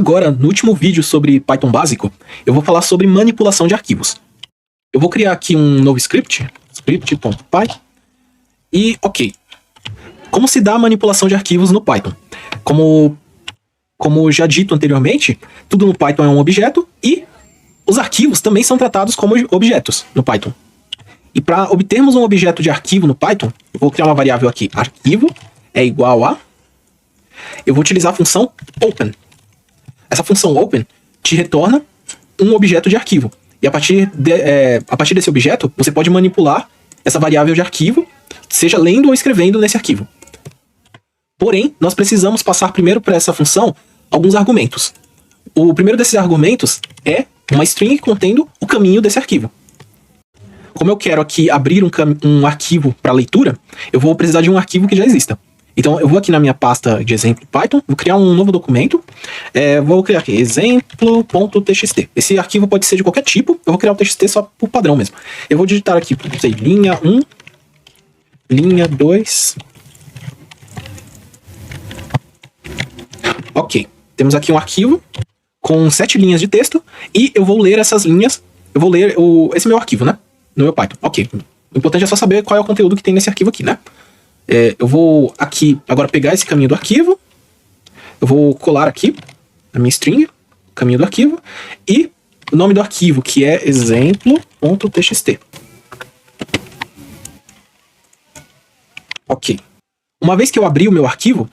Agora, no último vídeo sobre Python básico, eu vou falar sobre manipulação de arquivos. Eu vou criar aqui um novo script, script.py, e ok. Como se dá a manipulação de arquivos no Python? Como já dito anteriormente, tudo no Python é um objeto e os arquivos também são tratados como objetos no Python. E para obtermos um objeto de arquivo no Python, eu vou criar uma variável aqui, arquivo é igual a... Eu vou utilizar a função open. Essa função open te retorna um objeto de arquivo. E a partir desse objeto, você pode manipular essa variável de arquivo, seja lendo ou escrevendo nesse arquivo. Porém, nós precisamos passar primeiro para essa função alguns argumentos. O primeiro desses argumentos é uma string contendo o caminho desse arquivo. Como eu quero aqui abrir um arquivo para leitura, eu vou precisar de um arquivo que já exista. Então eu vou aqui na minha pasta de exemplo Python, vou criar um novo documento, vou criar aqui exemplo.txt. Esse arquivo pode ser de qualquer tipo, eu vou criar o txt só por padrão mesmo. Eu vou digitar aqui, não sei, linha 1, linha 2... Ok, temos aqui um arquivo com 7 linhas de texto e eu vou ler essas linhas, eu vou ler esse meu arquivo, né? No meu Python. Ok, o importante é só saber qual é o conteúdo que tem nesse arquivo aqui, né? Eu vou aqui agora pegar esse caminho do arquivo, eu vou colar aqui na minha string, caminho do arquivo, e o nome do arquivo, que é exemplo.txt. Ok. Uma vez que eu abri o meu arquivo,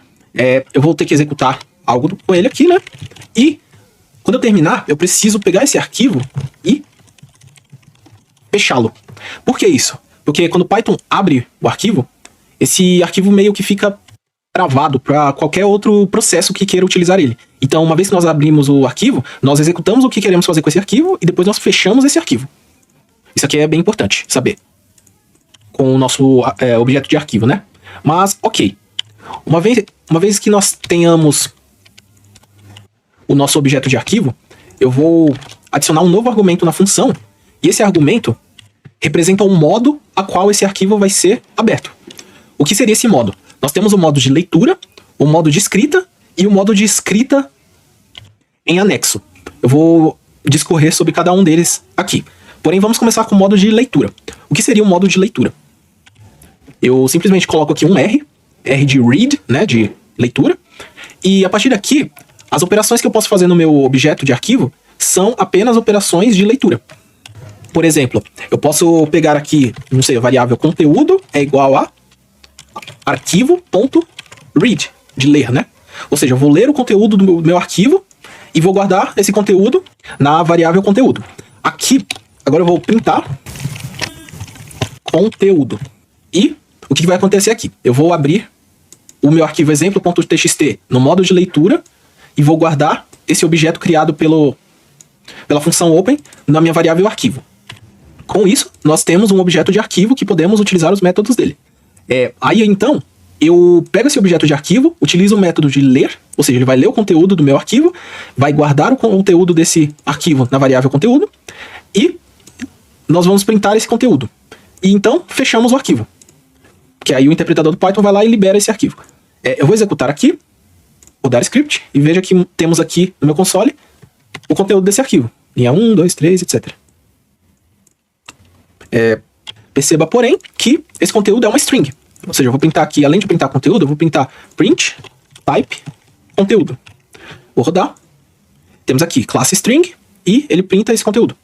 eu vou ter que executar algo com ele aqui, né? E quando eu terminar, eu preciso pegar esse arquivo e fechá-lo. Por que isso? Porque quando o Python abre o arquivo, esse arquivo meio que fica travado para qualquer outro processo que queira utilizar ele. Então, uma vez que nós abrimos o arquivo, nós executamos o que queremos fazer com esse arquivo e depois nós fechamos esse arquivo. Isso aqui é bem importante saber com o nosso objeto de arquivo, né? Mas, ok. Uma vez que nós tenhamos o nosso objeto de arquivo, eu vou adicionar um novo argumento na função, e esse argumento representa o modo a qual esse arquivo vai ser aberto. O que seria esse modo? Nós temos o modo de leitura, o modo de escrita e o modo de escrita em anexo. Eu vou discorrer sobre cada um deles aqui. Porém, vamos começar com o modo de leitura. O que seria o modo de leitura? Eu simplesmente coloco aqui um R de read, né, de leitura, e a partir daqui, as operações que eu posso fazer no meu objeto de arquivo são apenas operações de leitura. Por exemplo, eu posso pegar aqui, não sei, a variável conteúdo é igual a arquivo.read, de ler, né? Ou seja, eu vou ler o conteúdo do meu arquivo e vou guardar esse conteúdo na variável conteúdo. Aqui, agora eu vou printar conteúdo. E o que vai acontecer aqui? Eu vou abrir o meu arquivo exemplo.txt no modo de leitura e vou guardar esse objeto criado pela função open na minha variável arquivo. Com isso, nós temos um objeto de arquivo que podemos utilizar os métodos dele. Aí, então, eu pego esse objeto de arquivo, utilizo o método de ler, ou seja, ele vai ler o conteúdo do meu arquivo, vai guardar o conteúdo desse arquivo na variável conteúdo, e nós vamos printar esse conteúdo. E então, fechamos o arquivo. Que aí o interpretador do Python vai lá e libera esse arquivo. Eu vou executar aqui, rodar script, e veja que temos aqui no meu console o conteúdo desse arquivo. Linha 1, 2, 3, etc. Perceba, porém, que esse conteúdo é uma string. Ou seja, eu vou printar aqui, além de printar conteúdo, eu vou printar print type conteúdo. Vou rodar. Temos aqui classe string e ele printa esse conteúdo.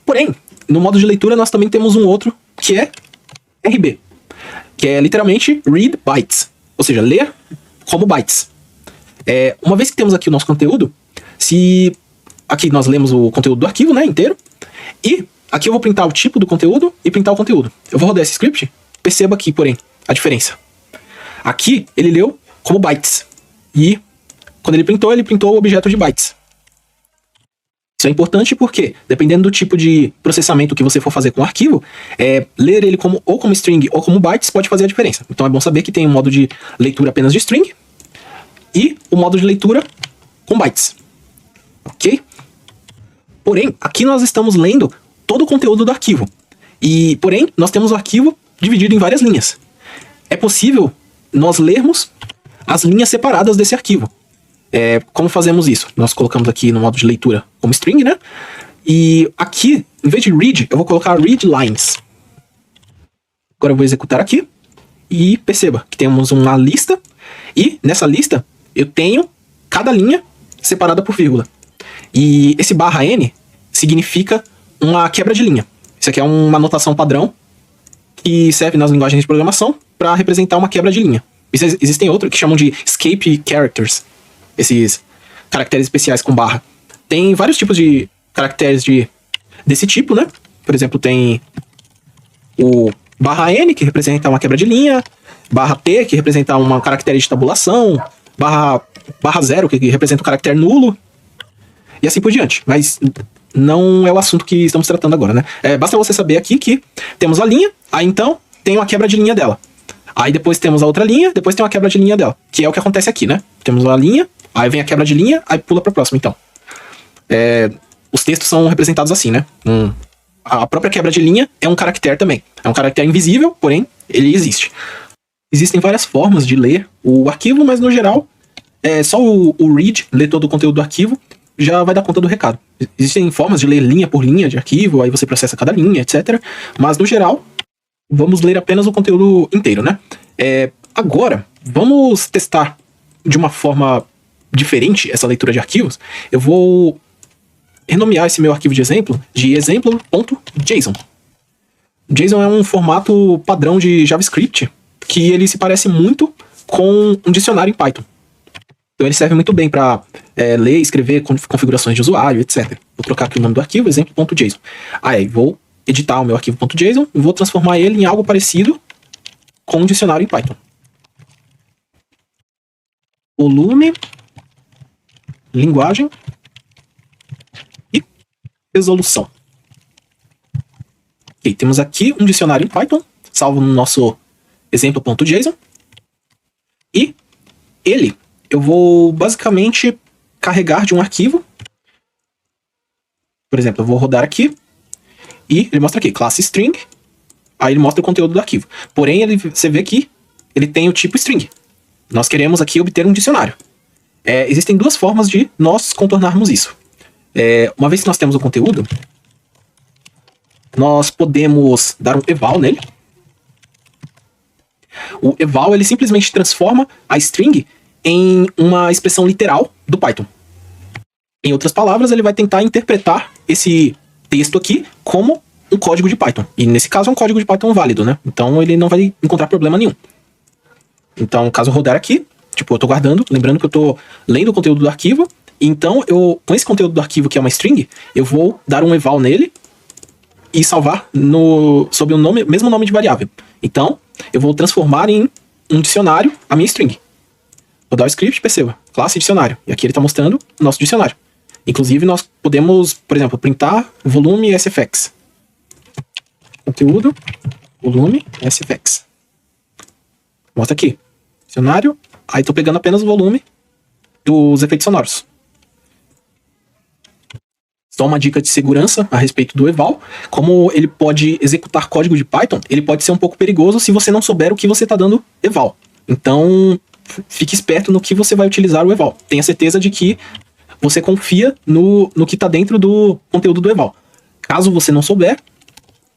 Porém, no modo de leitura nós também temos um outro que é RB, que é literalmente read bytes, ou seja, ler como bytes. Uma vez que temos aqui o nosso conteúdo, se aqui nós lemos o conteúdo do arquivo, né, inteiro, e aqui eu vou printar o tipo do conteúdo e printar o conteúdo. Eu vou rodar esse script, perceba aqui, porém, a diferença. Aqui ele leu como bytes, e quando ele printou o objeto de bytes. Isso é importante porque, dependendo do tipo de processamento que você for fazer com o arquivo, ler ele ou como string ou como bytes pode fazer a diferença. Então é bom saber que tem um modo de leitura apenas de string e o modo de leitura com bytes. Ok? Porém, aqui nós estamos lendo todo o conteúdo do arquivo. Porém, nós temos o arquivo dividido em várias linhas. É possível nós lermos as linhas separadas desse arquivo. Como fazemos isso? Nós colocamos aqui no modo de leitura como string, né? E aqui, em vez de read, eu vou colocar read lines. Agora eu vou executar aqui. E perceba que temos uma lista. E nessa lista eu tenho cada linha separada por vírgula. E esse /n significa uma quebra de linha. Isso aqui é uma notação padrão que serve nas linguagens de programação para representar uma quebra de linha. Existem outros que chamam de escape characters. Esses caracteres especiais com barra. Tem vários tipos de caracteres desse tipo, né? Por exemplo, tem o /n, que representa uma quebra de linha, /t, que representa uma caractere de tabulação, /0, que representa um caractere nulo, e assim por diante. Mas não é o assunto que estamos tratando agora, né? Basta você saber aqui que temos a linha, aí então tem uma quebra de linha dela. Aí depois temos a outra linha, depois tem uma quebra de linha dela, que é o que acontece aqui, né? Temos uma linha, aí vem a quebra de linha, aí pula para a próxima, então. Os textos são representados assim, né? A própria quebra de linha é um caractere também. É um caractere invisível, porém, ele existe. Existem várias formas de ler o arquivo, mas no geral, só o read, ler todo o conteúdo do arquivo, já vai dar conta do recado. Existem formas de ler linha por linha de arquivo, aí você processa cada linha, etc. Mas no geral, vamos ler apenas o conteúdo inteiro, né? Agora, vamos testar de uma forma diferente essa leitura de arquivos. Eu vou renomear esse meu arquivo de exemplo de exemplo.json. JSON é um formato padrão de JavaScript que ele se parece muito com um dicionário em Python. Então ele serve muito bem para ler e escrever configurações de usuário, etc. Vou trocar aqui o nome do arquivo, exemplo.json. Aí vou editar o meu arquivo.json e vou transformar ele em algo parecido com um dicionário em Python. Volume, linguagem e resolução. Ok, temos aqui um dicionário em Python, salvo no nosso exemplo.json. E ele, eu vou basicamente carregar de um arquivo. Por exemplo, eu vou rodar aqui e ele mostra aqui, classe string. Aí ele mostra o conteúdo do arquivo. Porém, você vê que ele tem o tipo string. Nós queremos aqui obter um dicionário. Existem duas formas de nós contornarmos isso. Uma vez que nós temos o conteúdo, nós podemos dar um eval nele. O eval, ele simplesmente transforma a string em uma expressão literal do Python. Em outras palavras, ele vai tentar interpretar esse texto aqui como um código de Python. E nesse caso é um código de Python válido, né? Então ele não vai encontrar problema nenhum. Então, caso eu rodar aqui, eu tô guardando, lembrando que eu tô lendo o conteúdo do arquivo. Então, com esse conteúdo do arquivo, que é uma string, eu vou dar um eval nele e salvar sob o mesmo nome de variável. Então, eu vou transformar em um dicionário a minha string. Vou dar o script, perceba, classe dicionário. E aqui ele está mostrando o nosso dicionário. Inclusive, nós podemos, por exemplo, printar volume sfx. Conteúdo, volume sfx. Mostra aqui, dicionário. Aí estou pegando apenas o volume dos efeitos sonoros. Só uma dica de segurança a respeito do eval. Como ele pode executar código de Python, ele pode ser um pouco perigoso se você não souber o que você está dando eval. Então, fique esperto no que você vai utilizar o eval. Tenha certeza de que você confia no que está dentro do conteúdo do eval. Caso você não souber,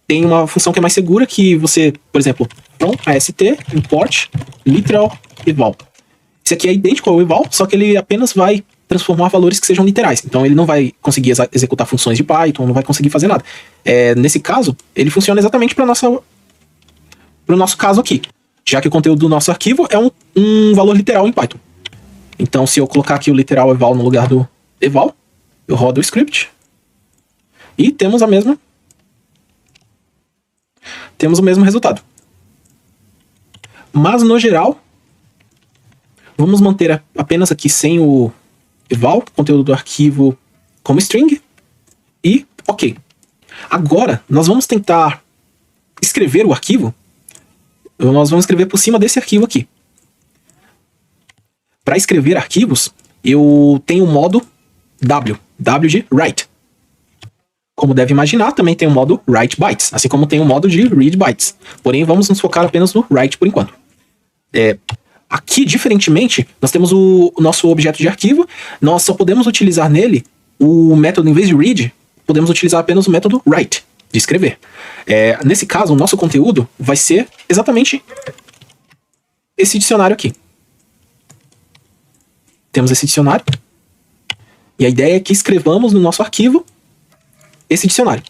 tem uma função que é mais segura, que você, por exemplo, from ast import literal eval. Esse aqui é idêntico ao eval, só que ele apenas vai transformar valores que sejam literais. Então ele não vai conseguir executar funções de Python, não vai conseguir fazer nada. Nesse caso, ele funciona exatamente para o nosso caso aqui, já que o conteúdo do nosso arquivo é um valor literal em Python. Então, se eu colocar aqui o literal eval no lugar do eval, eu rodo o script e temos o mesmo resultado. Mas, no geral, vamos manter apenas aqui sem o eval, conteúdo do arquivo como string, e ok. Agora, nós vamos tentar escrever o arquivo. Nós vamos escrever por cima desse arquivo aqui. Para escrever arquivos, eu tenho o modo W de write. Como deve imaginar, também tem o modo write bytes, assim como tem o modo de read bytes. Porém, vamos nos focar apenas no write por enquanto. Aqui, diferentemente, nós temos o nosso objeto de arquivo, nós só podemos utilizar nele o método, em vez de read, podemos utilizar apenas o método write, de escrever. Nesse caso, o nosso conteúdo vai ser exatamente esse dicionário aqui. Temos esse dicionário, e a ideia é que escrevamos no nosso arquivo esse dicionário.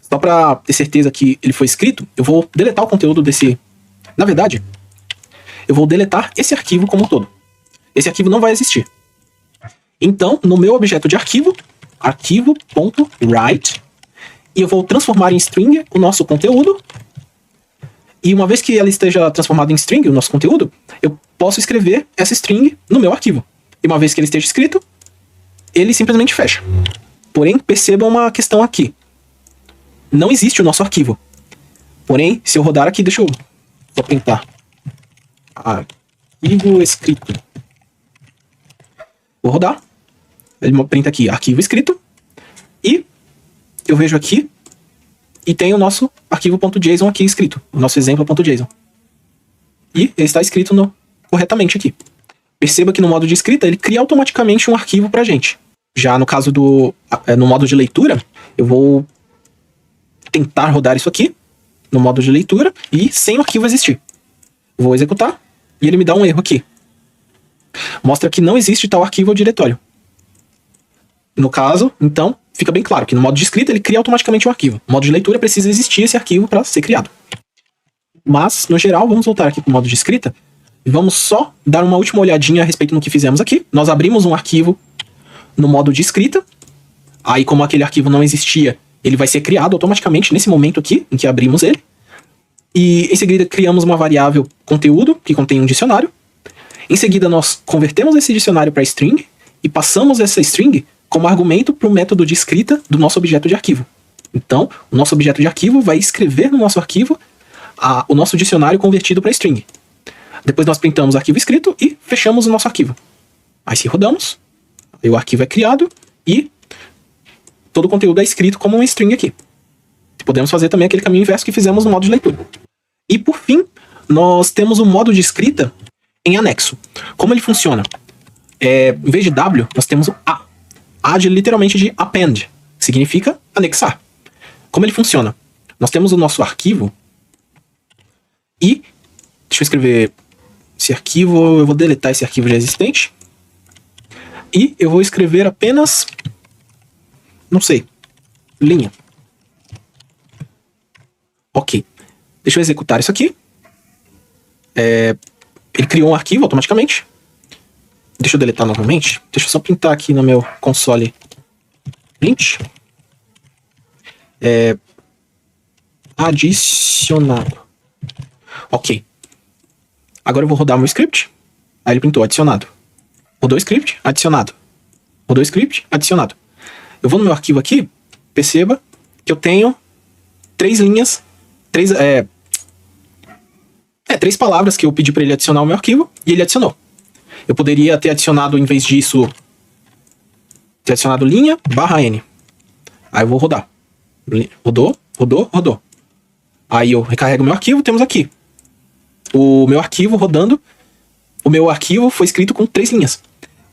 Só para ter certeza que ele foi escrito, eu vou deletar o conteúdo desse... Na verdade, eu vou deletar esse arquivo como um todo. Esse arquivo não vai existir. Então, no meu objeto de arquivo, arquivo.write, e eu vou transformar em string o nosso conteúdo. E uma vez que ela esteja transformada em string, o nosso conteúdo, eu posso escrever essa string no meu arquivo. E uma vez que ele esteja escrito, ele simplesmente fecha. Porém, percebam uma questão aqui. Não existe o nosso arquivo. Porém, se eu rodar aqui, deixa eu só printar. Arquivo escrito. Vou rodar. Ele printa aqui, arquivo escrito. E eu vejo aqui e tem o nosso arquivo.json aqui escrito. O nosso exemplo.json. E ele está escrito corretamente aqui. Perceba que no modo de escrita, ele cria automaticamente um arquivo pra gente. Já no caso no modo de leitura, eu vou tentar rodar isso aqui no modo de leitura e sem o arquivo existir. Vou executar e ele me dá um erro aqui. Mostra que não existe tal arquivo ou diretório. No caso, então, fica bem claro que no modo de escrita ele cria automaticamente um arquivo. No modo de leitura precisa existir esse arquivo para ser criado. Mas, no geral, vamos voltar aqui para o modo de escrita e vamos só dar uma última olhadinha a respeito do que fizemos aqui. Nós abrimos um arquivo no modo de escrita. Aí, como aquele arquivo não existia, ele vai ser criado automaticamente nesse momento aqui, em que abrimos ele. E em seguida criamos uma variável conteúdo, que contém um dicionário. Em seguida nós convertemos esse dicionário para string e passamos essa string como argumento para o método de escrita do nosso objeto de arquivo. Então, o nosso objeto de arquivo vai escrever no nosso arquivo o nosso dicionário convertido para string. Depois nós printamos o arquivo escrito e fechamos o nosso arquivo. Aí se rodamos, aí o arquivo é criado e todo o conteúdo é escrito como um string aqui. Podemos fazer também aquele caminho inverso que fizemos no modo de leitura. E por fim, nós temos o modo de escrita em anexo. Como ele funciona? Em vez de W, nós temos o A. A literalmente de append, que significa anexar. Como ele funciona? Nós temos o nosso arquivo e... Deixa eu escrever esse arquivo, eu vou deletar esse arquivo já existente. E eu vou escrever apenas... Não sei. Linha. Ok. Deixa eu executar isso aqui. Ele criou um arquivo automaticamente. Deixa eu deletar novamente. Deixa eu só printar aqui no meu console. Print. Adicionado. Ok. Agora eu vou rodar meu script. Aí ele printou adicionado. Rodou o script, adicionado. Rodou o script, adicionado. Eu vou no meu arquivo aqui, perceba que eu tenho 3 linhas, 3 palavras que eu pedi para ele adicionar ao meu arquivo, e ele adicionou. Eu poderia ter adicionado, em vez disso, ter adicionado linha /n. Aí eu vou rodar. Rodou, rodou, rodou. Aí eu recarrego meu arquivo, temos aqui o meu arquivo rodando. O meu arquivo foi escrito com 3 linhas.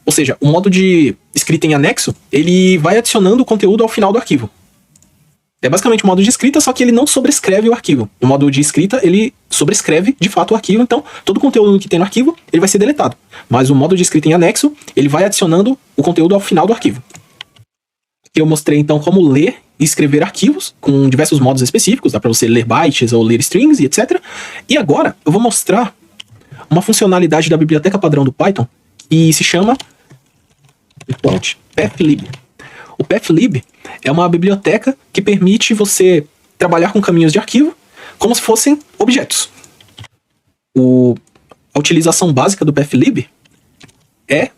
Ou seja, o modo de escrita em anexo, ele vai adicionando o conteúdo ao final do arquivo. É basicamente o modo de escrita, só que ele não sobrescreve o arquivo. O modo de escrita, ele sobrescreve de fato o arquivo, então todo o conteúdo que tem no arquivo, ele vai ser deletado. Mas o modo de escrita em anexo, ele vai adicionando o conteúdo ao final do arquivo. Aqui eu mostrei então como ler e escrever arquivos com diversos modos específicos, dá para você ler bytes ou ler strings e etc. E agora eu vou mostrar uma funcionalidade da biblioteca padrão do Python que se chama pathlib. O pathlib é uma biblioteca que permite você trabalhar com caminhos de arquivo como se fossem objetos. A utilização básica do pathlib é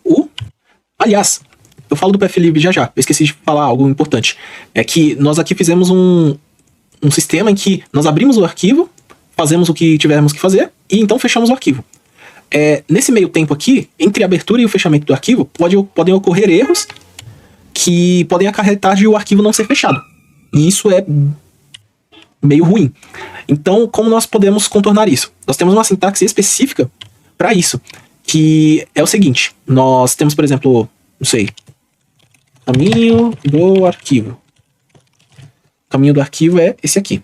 Aliás, eu falo do pathlib já. Eu esqueci de falar algo importante. É que nós aqui fizemos um sistema em que nós abrimos o arquivo, fazemos o que tivermos que fazer e então fechamos o arquivo. Nesse meio tempo aqui, entre a abertura e o fechamento do arquivo, podem ocorrer erros que podem acarretar de o arquivo não ser fechado. E isso é meio ruim. Então, como nós podemos contornar isso? Nós temos uma sintaxe específica para isso, que é o seguinte. Nós temos, por exemplo, não sei, caminho do arquivo. O caminho do arquivo é esse aqui.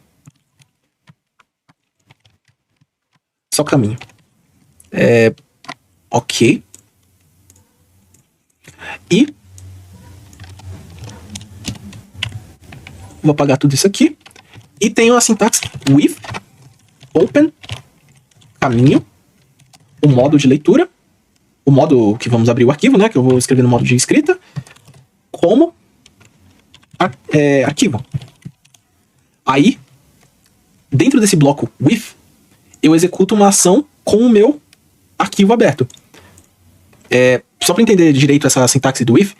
Só caminho. Ok. E vou apagar tudo isso aqui. E tenho a sintaxe with, open, caminho, o modo de leitura, o modo que vamos abrir o arquivo, né? Que eu vou escrever no modo de escrita, como arquivo. Aí, dentro desse bloco with, eu executo uma ação com o meu arquivo aberto. Só para entender direito essa sintaxe do with,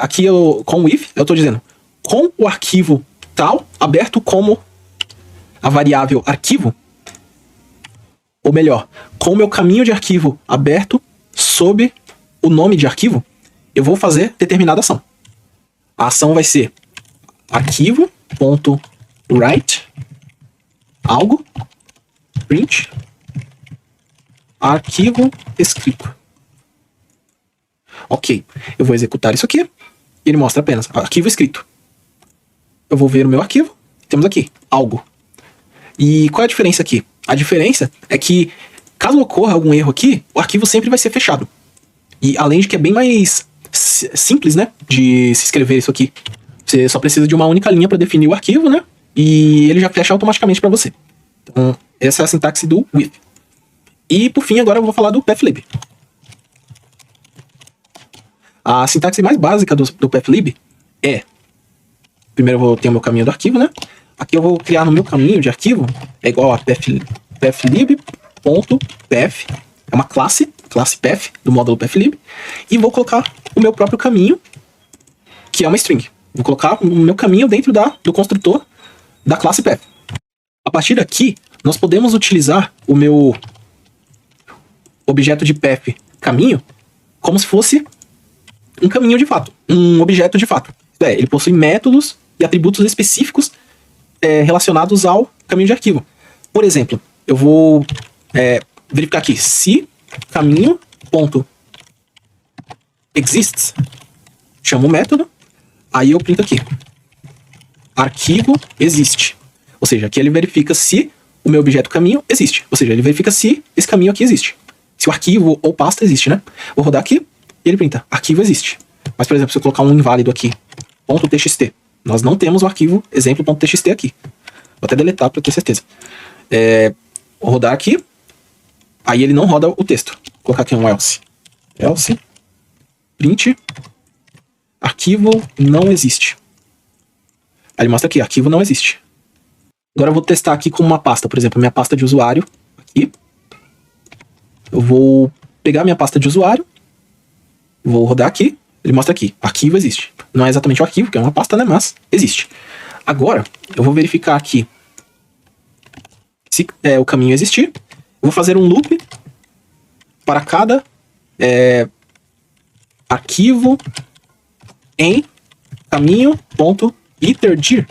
aqui com o with, eu estou dizendo com o arquivo tal aberto como a variável arquivo, ou melhor, com o meu caminho de arquivo aberto sob o nome de arquivo, eu vou fazer determinada ação. A ação vai ser arquivo.write algo print arquivo escrito. Ok, eu vou executar isso aqui e ele mostra apenas arquivo escrito. Eu vou ver o meu arquivo, temos aqui algo. E qual é a diferença aqui? A diferença é que, caso ocorra algum erro aqui, o arquivo sempre vai ser fechado. E além de que é bem mais simples, né, de se escrever isso aqui. Você só precisa de uma única linha para definir o arquivo, né, e ele já fecha automaticamente para você. Então, essa é a sintaxe do with. E, por fim, agora eu vou falar do pathlib. A sintaxe mais básica do pathlib é... Primeiro eu vou ter o meu caminho do arquivo, né? Aqui eu vou criar no meu caminho de arquivo, é igual a pathlib.path, é uma classe path do módulo pathlib, e vou colocar o meu próprio caminho, que é uma string. Vou colocar o meu caminho dentro do construtor da classe path. A partir daqui, nós podemos utilizar o meu objeto de path caminho como se fosse um caminho de fato, um objeto de fato. Ele possui métodos e atributos específicos relacionados ao caminho de arquivo. Por exemplo, eu vou verificar aqui se caminho.exists, chamo o método, aí eu printo aqui arquivo existe. Ou seja, aqui ele verifica se o meu objeto caminho existe. Ou seja, ele verifica se esse caminho aqui existe. Se o arquivo ou pasta existe, né? Vou rodar aqui e ele printa arquivo existe. Mas, por exemplo, se eu colocar um inválido aqui, .txt, nós não temos o arquivo exemplo.txt aqui. Vou até deletar para ter certeza. Vou rodar aqui, aí ele não roda o texto. Vou colocar aqui um else. Else, print, arquivo não existe. Aí ele mostra aqui, arquivo não existe. Agora eu vou testar aqui com uma pasta, por exemplo, minha pasta de usuário. Aqui. Eu vou pegar minha pasta de usuário, vou rodar aqui, ele mostra aqui, arquivo existe. Não é exatamente o arquivo, que é uma pasta, né, mas existe. Agora, eu vou verificar aqui se o caminho existir. Eu vou fazer um loop para cada arquivo em caminho.iterdir.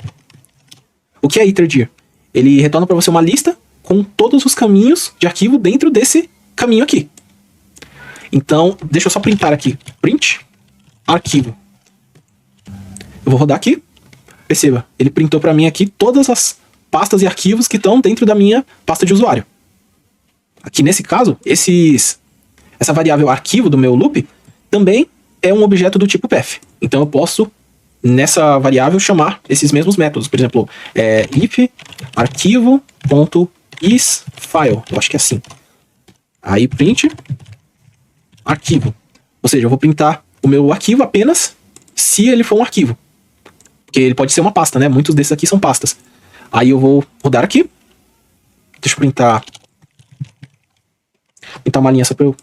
O que é iterdir? Ele retorna para você uma lista com todos os caminhos de arquivo dentro desse caminho aqui. Então, deixa eu só printar aqui. Print, arquivo. Eu vou rodar aqui. Perceba, ele printou para mim aqui todas as pastas e arquivos que estão dentro da minha pasta de usuário. Aqui nesse caso, essa variável arquivo do meu loop também é um objeto do tipo path. Então eu posso, nessa variável, chamar esses mesmos métodos. Por exemplo, if arquivo.isFile. Eu acho que é assim. Aí print arquivo. Ou seja, eu vou printar o meu arquivo apenas se ele for um arquivo. Porque ele pode ser uma pasta, né? Muitos desses aqui são pastas. Aí eu vou rodar aqui. Deixa eu printar uma linha só para eu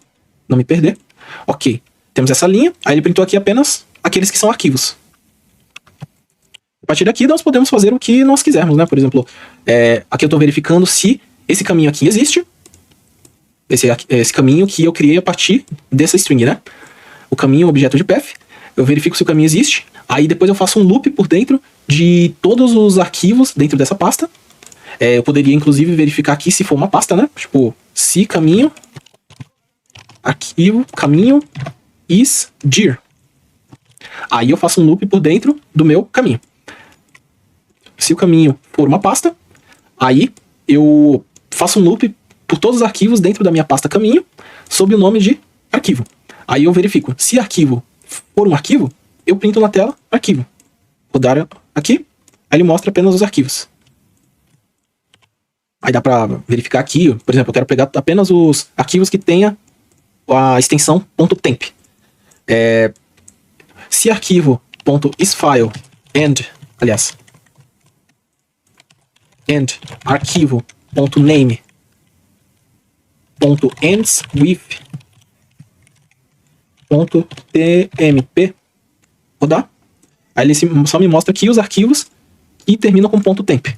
não me perder. Ok. Temos essa linha. Aí ele printou aqui apenas aqueles que são arquivos. A partir daqui nós podemos fazer o que nós quisermos, né? Por exemplo, aqui eu estou verificando se esse caminho aqui existe. Esse caminho que eu criei a partir dessa string, né? O caminho objeto de path. Eu verifico se o caminho existe. Aí depois eu faço um loop por dentro de todos os arquivos dentro dessa pasta. Eu poderia inclusive verificar aqui se for uma pasta, né? Tipo, se caminho arquivo, caminho, is dir. Aí eu faço um loop por dentro do meu caminho. Se o caminho for uma pasta, aí eu faço um loop por todos os arquivos dentro da minha pasta caminho, sob o nome de arquivo. Aí eu verifico, se arquivo for um arquivo, eu printo na tela arquivo. Rodar aqui, aí ele mostra apenas os arquivos. Aí dá pra verificar aqui, por exemplo, eu quero pegar apenas os arquivos que tenha a extensão .temp. Se arquivo.isFile and arquivo.name.ends.with.tmp rodar, aí ele só me mostra aqui os arquivos que terminam com .temp.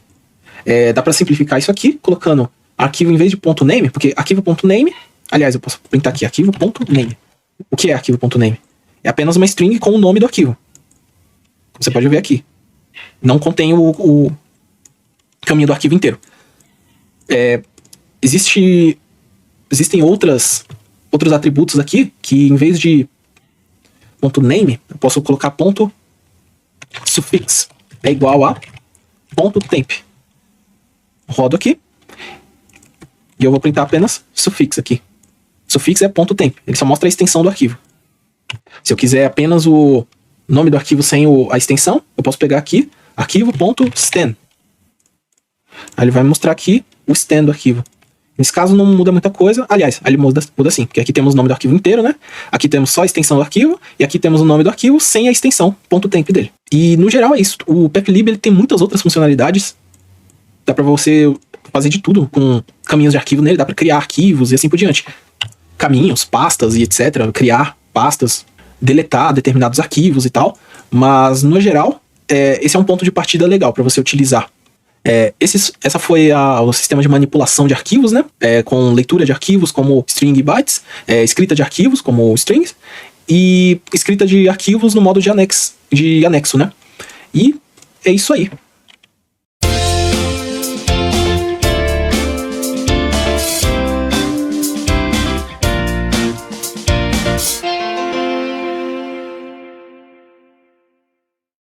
Dá para simplificar isso aqui, colocando arquivo em vez de .name, porque arquivo.name, aliás, eu posso printar aqui, arquivo.name. O que é arquivo.name? É apenas uma string com o nome do arquivo. Você pode ver aqui. Não contém o caminho do arquivo inteiro. Existem outros atributos aqui, que em vez de .name, eu posso colocar .suffix, é igual a .temp. Rodo aqui, e eu vou printar apenas suffix aqui. Suffix é .temp, ele só mostra a extensão do arquivo. Se eu quiser apenas o nome do arquivo sem a extensão, eu posso pegar aqui, arquivo.stan. Aí ele vai mostrar aqui o stan do arquivo. Nesse caso não muda muita coisa, aliás, ele muda sim, porque aqui temos o nome do arquivo inteiro, né? Aqui temos só a extensão do arquivo, e aqui temos o nome do arquivo sem a extensão .temp dele. E no geral é isso, o peplib ele tem muitas outras funcionalidades. Dá pra você fazer de tudo com caminhos de arquivo nele, dá pra criar arquivos e assim por diante. Caminhos, pastas e etc. Criar pastas, deletar determinados arquivos e tal. Mas, no geral, esse é um ponto de partida legal pra você utilizar. Essa foi o sistema de manipulação de arquivos, né? Com leitura de arquivos como string e bytes, escrita de arquivos como strings, e escrita de arquivos no modo de anexo, né? E é isso aí.